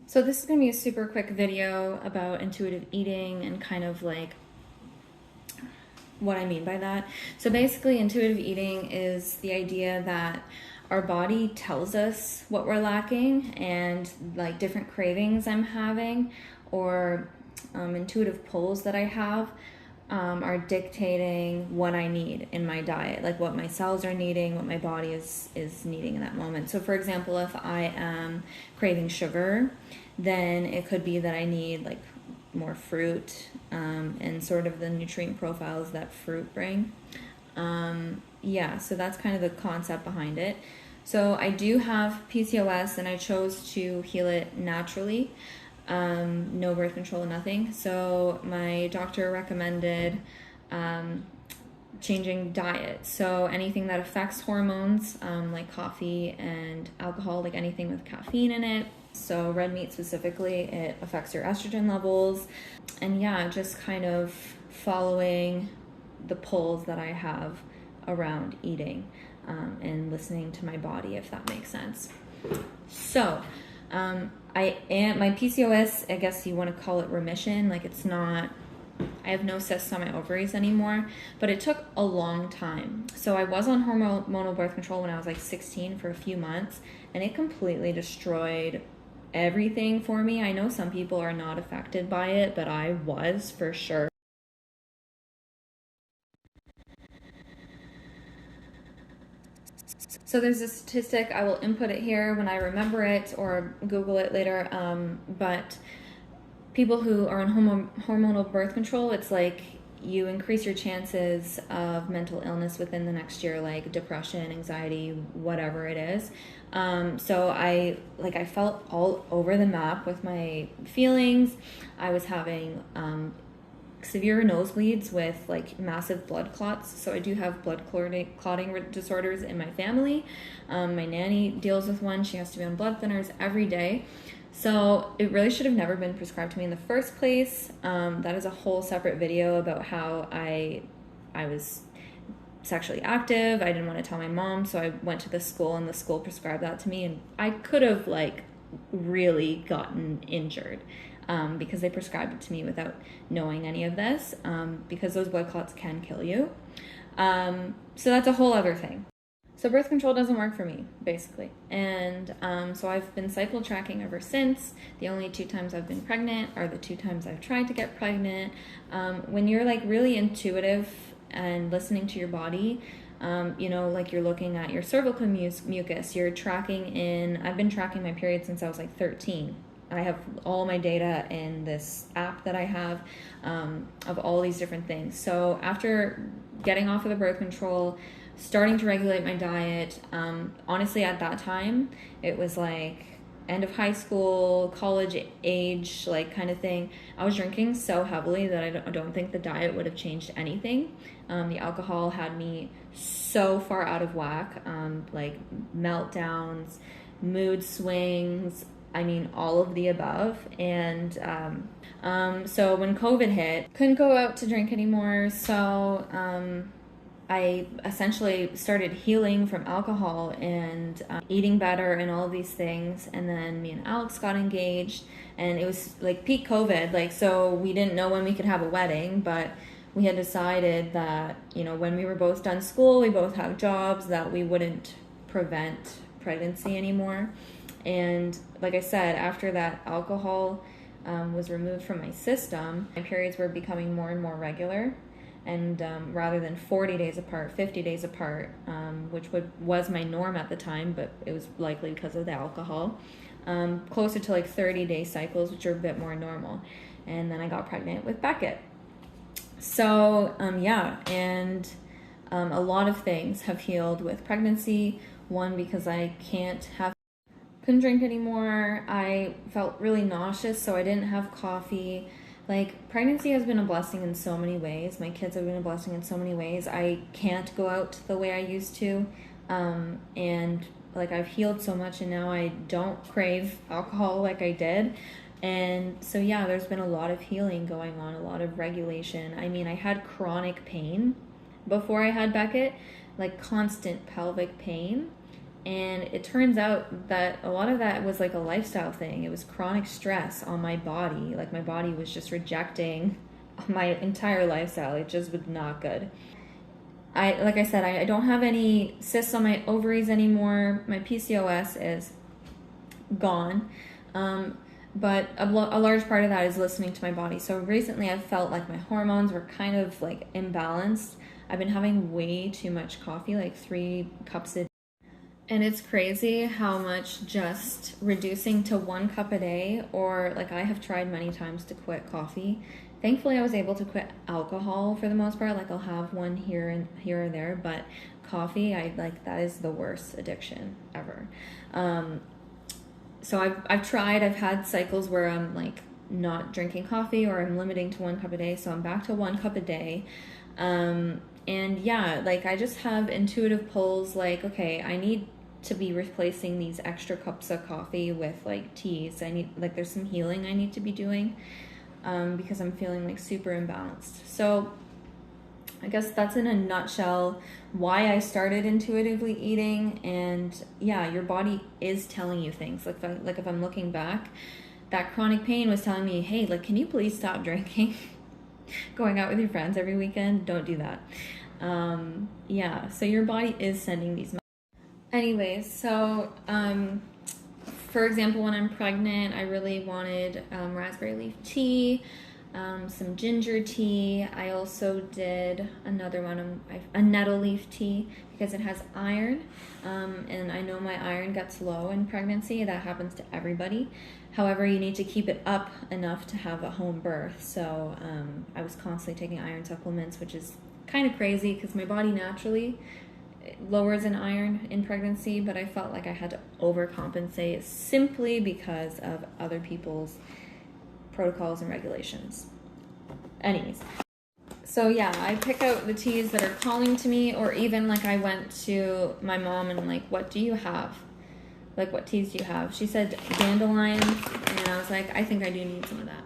So this is going to be a super quick video about intuitive eating and kind of like what I mean by that. So basically, intuitive eating is the idea that our body tells us what we're lacking, and like different cravings I'm having or intuitive pulls that I have are dictating what I need in my diet, like what my cells are needing, what my body is needing in that moment. So for example, if I am craving sugar, then it could be that I need like more fruit and sort of the nutrient profiles that fruit bring. Yeah, so that's kind of the concept behind it. So I do have PCOS and I chose to heal it naturally. No birth control, nothing. So my doctor recommended changing diet. So anything that affects hormones, like coffee and alcohol, like anything with caffeine in it. So red meat specifically, it affects your estrogen levels. And yeah, just kind of following the pulls that I have around eating and listening to my body, if that makes sense. So I am, my PCOS, I guess you want to call it remission. Like it's not, I have no cysts on my ovaries anymore, but it took a long time. So I was on hormonal birth control when I was like 16 for a few months, and it completely destroyed everything for me. I know some people are not affected by it, but I was for sure. So there's a statistic, I will input it here when I remember it or Google it later, but people who are on hormonal birth control, it's like you increase your chances of mental illness within the next year, like depression, anxiety, whatever it is. So I felt all over the map with my feelings. I was having severe nosebleeds with like massive blood clots. So I do have blood clotting disorders in my family. My nanny deals with one. She has to be on blood thinners every day. So it really should have never been prescribed to me in the first place. That is a whole separate video about how I was sexually active. I didn't want to tell my mom, so I went to the school and the school prescribed that to me, and I could have like really gotten injured because they prescribed it to me without knowing any of this, because those blood clots can kill you. So that's a whole other thing. So birth control doesn't work for me, basically. And so I've been cycle tracking ever since. The only 2 times I've been pregnant are the 2 times I've tried to get pregnant. When you're like really intuitive and listening to your body, like you're looking at your cervical mucus, you're tracking in, I've been tracking my period since I was like 13. I have all my data in this app that I have of all these different things. So after getting off of the birth control, starting to regulate my diet, honestly at that time, it was like end of high school, college age, like kind of thing. I was drinking so heavily that I don't think the diet would have changed anything. The alcohol had me so far out of whack, like meltdowns, mood swings, I mean, all of the above. And so when COVID hit, couldn't go out to drink anymore. So I essentially started healing from alcohol and eating better and all of these things. And then me and Alex got engaged, and it was like peak COVID. Like, so we didn't know when we could have a wedding, but we had decided that, when we were both done school, we both have jobs, that we wouldn't prevent pregnancy anymore. And like I said, after that alcohol was removed from my system, my periods were becoming more and more regular. And rather than 40 days apart, 50 days apart, which was my norm at the time, but it was likely because of the alcohol, closer to like 30-day cycles, which are a bit more normal. And then I got pregnant with Beckett. So yeah, and a lot of things have healed with pregnancy. One, because I couldn't drink anymore. I felt really nauseous, so I didn't have coffee. Like, pregnancy has been a blessing in so many ways. My kids have been a blessing in so many ways. I can't go out the way I used to. And like, I've healed so much, and now I don't crave alcohol like I did. And so yeah, there's been a lot of healing going on, a lot of regulation. I mean, I had chronic pain before I had Beckett, like constant pelvic pain. And it turns out that a lot of that was like a lifestyle thing. It was chronic stress on my body. Like my body was just rejecting my entire lifestyle. It just was not good. Like I said, I don't have any cysts on my ovaries anymore. My PCOS is gone. But a large part of that is listening to my body. So recently I've felt like my hormones were kind of like imbalanced. I've been having way too much coffee, like 3 cups a day. And it's crazy how much just reducing to 1 cup a day, or like I have tried many times to quit coffee. Thankfully, I was able to quit alcohol for the most part. Like I'll have one here or there, but coffee, that is the worst addiction ever. So I've tried. I've had cycles where I'm like not drinking coffee, or I'm limiting to 1 cup a day. So I'm back to 1 cup a day. And yeah, like I just have intuitive pulls. Like, okay, I need to be replacing these extra cups of coffee with like teas. I need, like, there's some healing I need to be doing, because I'm feeling like super imbalanced. So I guess that's in a nutshell why I started intuitively eating. And yeah, your body is telling you things. Like if I'm looking back, that chronic pain was telling me, hey, like, can you please stop drinking? Going out with your friends every weekend, don't do that. Yeah, so your body is sending these messages. Anyways, so for example, when I'm pregnant, I really wanted raspberry leaf tea, some ginger tea. I also did another one, a nettle leaf tea, because it has iron, and I know my iron gets low in pregnancy. That happens to everybody. However, you need to keep it up enough to have a home birth. So I was constantly taking iron supplements, which is kind of crazy because my body naturally lowers in iron in pregnancy, but I felt like I had to overcompensate simply because of other people's protocols and regulations. Anyways, so yeah, I pick out the teas that are calling to me, or even like I went to my mom and like, what do you have? Like, what teas do you have? She said dandelion, and I was like, I think I do need some of that.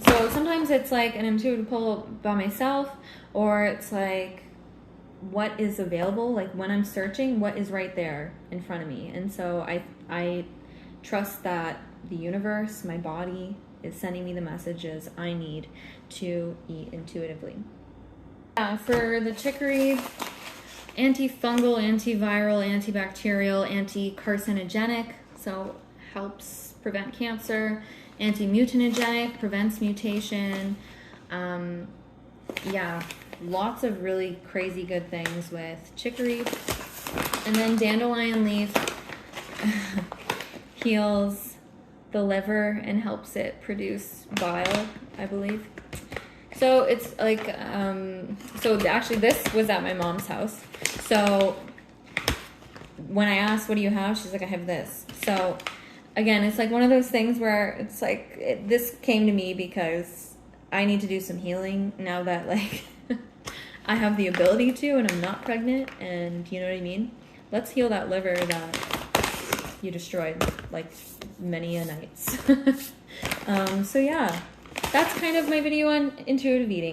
So sometimes it's like an intuitive pull by myself, or it's like what is available, like when I'm searching, what is right there in front of me. And so I trust that the universe, my body, is sending me the messages I need to eat intuitively. Yeah, for the chicory, antifungal, antiviral, antibacterial, anti-carcinogenic, so helps prevent cancer. Anti-mutagenic, prevents mutation. Yeah, lots of really crazy good things with chicory. And then dandelion leaf heals the liver and helps it produce bile, I believe. So it's like, so actually this was at my mom's house. So when I asked, what do you have? She's like, I have this. So again, it's like one of those things where it's like, this came to me because I need to do some healing now that like I have the ability to, and I'm not pregnant, and you know what I mean? Let's heal that liver that you destroyed like many a nights. So yeah, that's kind of my video on intuitive eating.